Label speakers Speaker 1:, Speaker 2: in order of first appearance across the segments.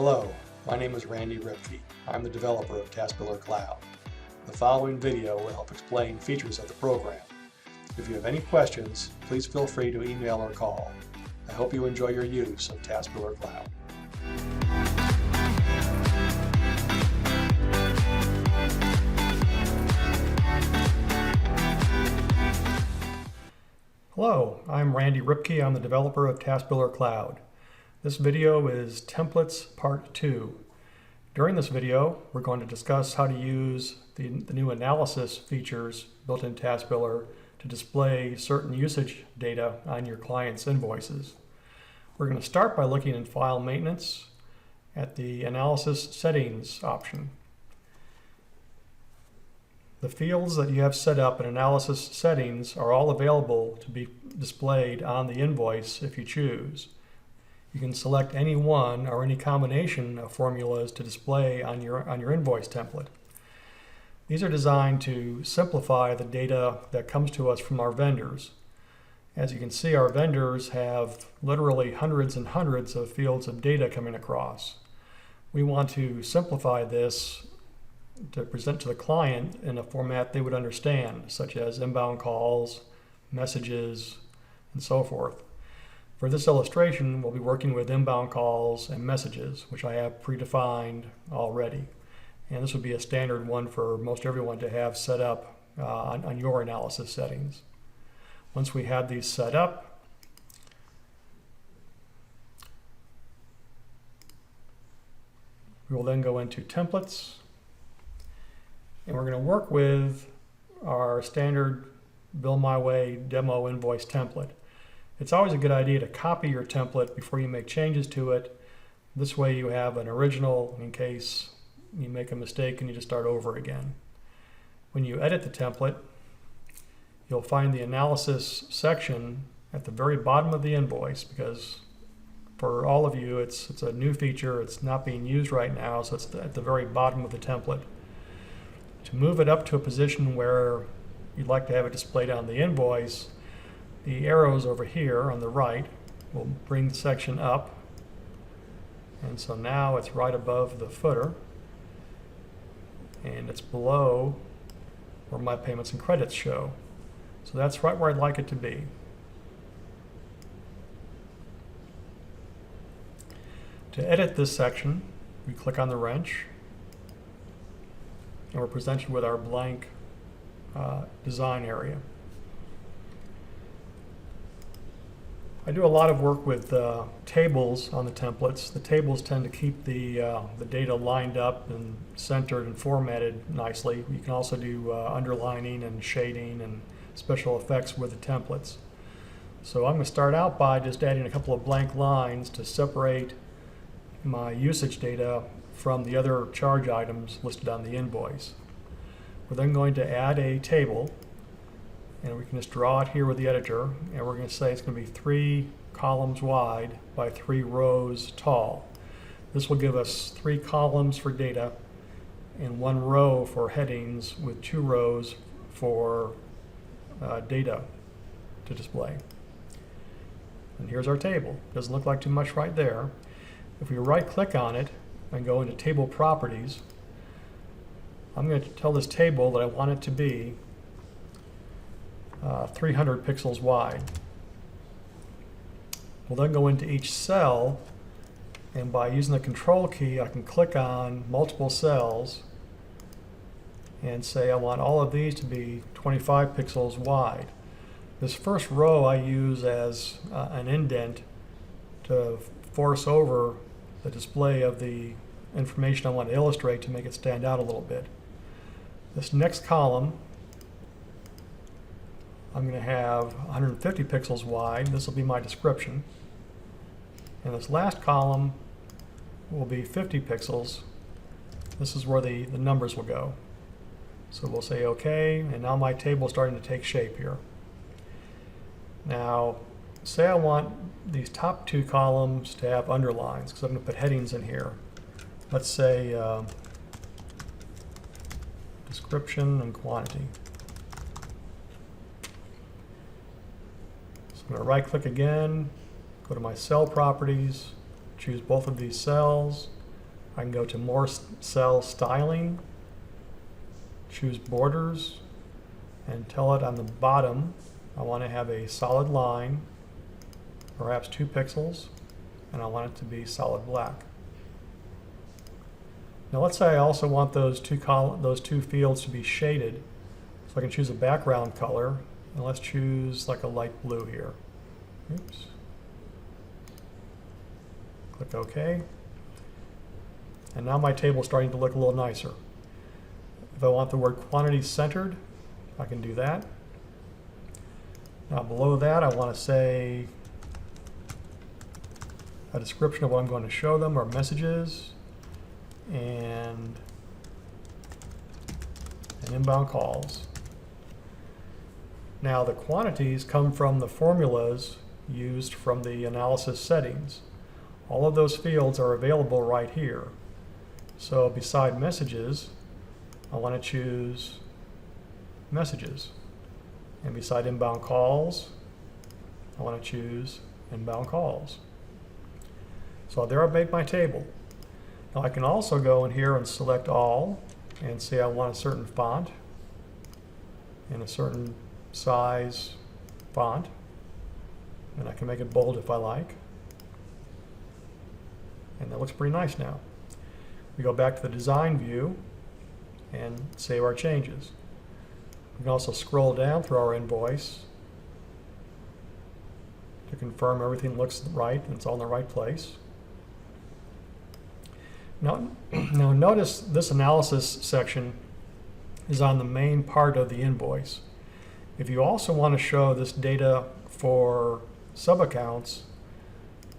Speaker 1: Hello, my name is Randy Ripke. I'm the developer of TASbillerCloud. The following video will help explain features of the program. If you have any questions, please feel free to email or call. I hope you enjoy your use of TASbillerCloud. Hello, I'm Randy Ripke. I'm the developer of TASbillerCloud. This video is Templates Part 2. During this video, we're going to discuss how to use the new analysis features built in TASbiller to display certain usage data on your client's invoices. We're going to start by looking in File Maintenance at the Analysis Settings option. The fields that you have set up in Analysis Settings are all available to be displayed on the invoice if you choose. You can select any one or any combination of formulas to display on your invoice template. These are designed to simplify the data that comes to us from our vendors. As you can see, our vendors have literally hundreds and hundreds of fields of data coming across. We want to simplify this to present to the client in a format they would understand, such as inbound calls, messages, and so forth. For this illustration, we'll be working with inbound calls and messages, which I have predefined already. And this would be a standard one for most everyone to have set up on your analysis settings. Once we have these set up, we will then go into Templates, and we're going to work with our standard Bill My Way demo invoice template. It's always a good idea to copy your template before you make changes to it. This way you have an original in case you make a mistake and you just start over again. When you edit the template, you'll find the analysis section at the very bottom of the invoice, because for all of you it's a new feature, it's not being used right now, so it's at the very bottom of the template. To move it up to a position where you'd like to have it displayed on the invoice, the arrows over here on the right will bring the section up, and so now it's right above the footer and it's below where my payments and credits show. So that's right where I'd like it to be. To edit this section, we click on the wrench and we're presented with our blank design area. I do a lot of work with tables on the templates. The tables tend to keep the data lined up and centered and formatted nicely. You can also do underlining and shading and special effects with the templates. So I'm going to start out by just adding a couple of blank lines to separate my usage data from the other charge items listed on the invoice. We're then going to add a table, and we can just draw it here with the editor, and we're going to say it's going to be 3 columns wide by 3 rows tall. This will give us 3 columns for data and 1 row for headings with 2 rows for data to display. And here's our table. Doesn't look like too much right there. If we right click on it and go into Table Properties, I'm going to tell this table that I want it to be 300 pixels wide. We'll then go into each cell, and by using the Control key I can click on multiple cells and say I want all of these to be 25 pixels wide. This first row I use as an indent to force over the display of the information I want to illustrate to make it stand out a little bit. This next column I'm going to have 150 pixels wide. This will be my description. And this last column will be 50 pixels. This is where the numbers will go. So we'll say OK, and now my table is starting to take shape here. Now, say I want these top 2 columns to have underlines, because I'm going to put headings in here. Let's say description and quantity. I'm going to right click again, go to my cell properties, choose both of these cells, I can go to more cell styling, choose borders, and tell it on the bottom I want to have a solid line, perhaps 2 pixels, and I want it to be solid black. Now let's say I also want those two fields to be shaded, so I can choose a background color, and let's choose like a light blue here. Oops. Click OK. And now my table is starting to look a little nicer. If I want the word quantity centered, I can do that. Now below that, I want to say a description of what I'm going to show them, or messages, and inbound calls. Now the quantities come from the formulas used from the analysis settings. All of those fields are available right here. So beside messages, I want to choose messages. And beside inbound calls, I want to choose inbound calls. So there I made my table. Now I can also go in here and select all and say I want a certain font and a certain size font. And I can make it bold if I like. And that looks pretty nice now. We go back to the design view and save our changes. We can also scroll down through our invoice to confirm everything looks right and it's all in the right place. Now notice this analysis section is on the main part of the invoice. If you also want to show this data for sub-accounts,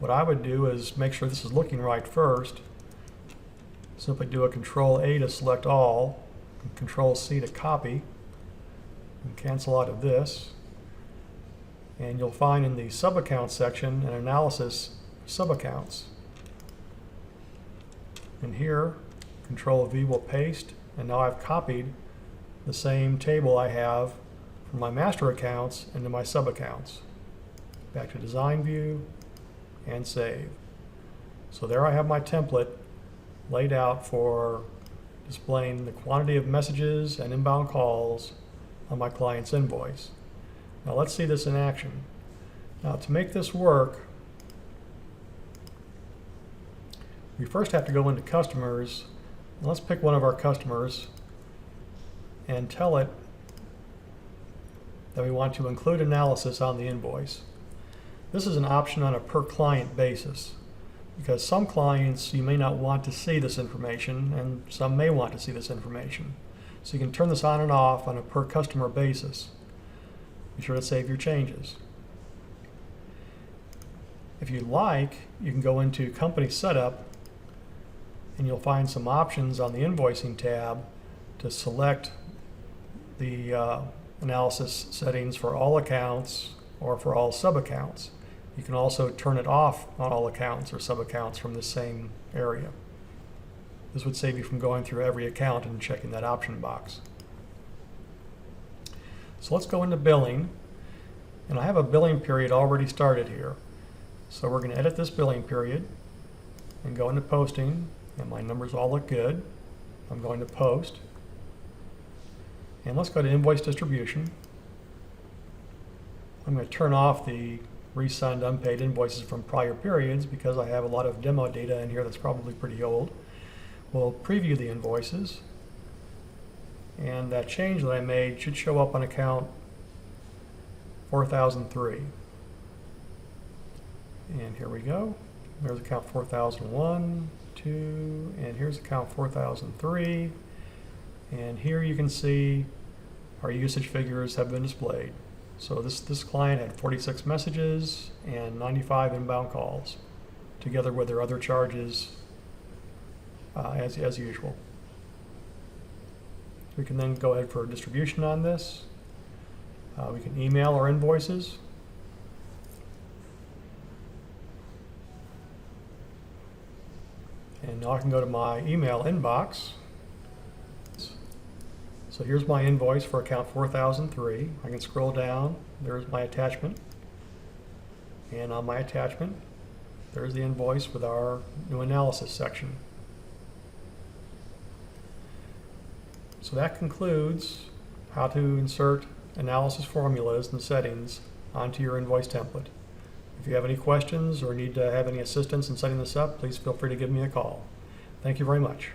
Speaker 1: what I would do is make sure this is looking right first. Simply do a Control-A to select all, and Control-C to copy, and cancel out of this. And you'll find in the sub-account section an analysis sub-accounts. And here, Control-V will paste, and now I've copied the same table I have from my master accounts into my sub-accounts. Back to Design View, and Save. So there I have my template laid out for displaying the quantity of messages and inbound calls on my client's invoice. Now let's see this in action. Now to make this work, we first have to go into customers. And let's pick one of our customers and tell it that we want to include analysis on the invoice. This is an option on a per client basis, because some clients you may not want to see this information and some may want to see this information. So you can turn this on and off on a per customer basis. Be sure to save your changes. If you like, you can go into Company Setup and you'll find some options on the Invoicing tab to select the analysis settings for all accounts or for all sub-accounts. You can also turn it off on all accounts or sub-accounts from the same area. This would save you from going through every account and checking that option box. So let's go into billing. And I have a billing period already started here. So we're going to edit this billing period and go into posting, and my numbers all look good. I'm going to post. And let's go to invoice distribution. I'm going to turn off the resend unpaid invoices from prior periods because I have a lot of demo data in here that's probably pretty old. We'll preview the invoices, and that change that I made should show up on account 4003. And here we go. There's account 4001, 2, and here's account 4003. And here you can see our usage figures have been displayed. So this client had 46 messages and 95 inbound calls, together with their other charges as usual. We can then go ahead for distribution on this. We can email our invoices. And now I can go to my email inbox. So here's my invoice for account 4003. I can scroll down. There's my attachment. And on my attachment, there's the invoice with our new analysis section. So that concludes how to insert analysis formulas and settings onto your invoice template. If you have any questions or need to have any assistance in setting this up, please feel free to give me a call. Thank you very much.